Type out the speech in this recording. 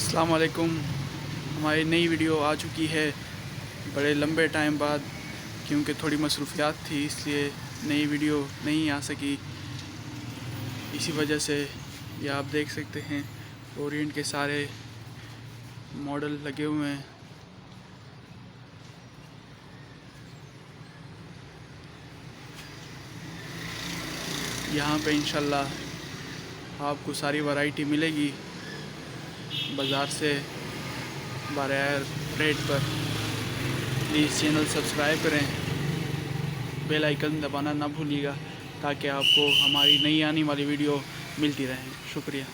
अस्सलाम वालेकुम। हमारी नई वीडियो आ चुकी है बड़े लंबे टाइम बाद, क्योंकि थोड़ी मसरूफियात थी इसलिए नई वीडियो नहीं आ सकी। इसी वजह से ये आप देख सकते हैं ओरिएंट के सारे मॉडल लगे हुए हैं। यहाँ पे इंशाल्लाह आपको सारी वैरायटी मिलेगी बाज़ार से बारह रेट पर। प्लीज़ चैनल सब्सक्राइब करें, बेल आइकन दबाना ना भूलिएगा ताकि आपको हमारी नई आने वाली वीडियो मिलती रहे। शुक्रिया।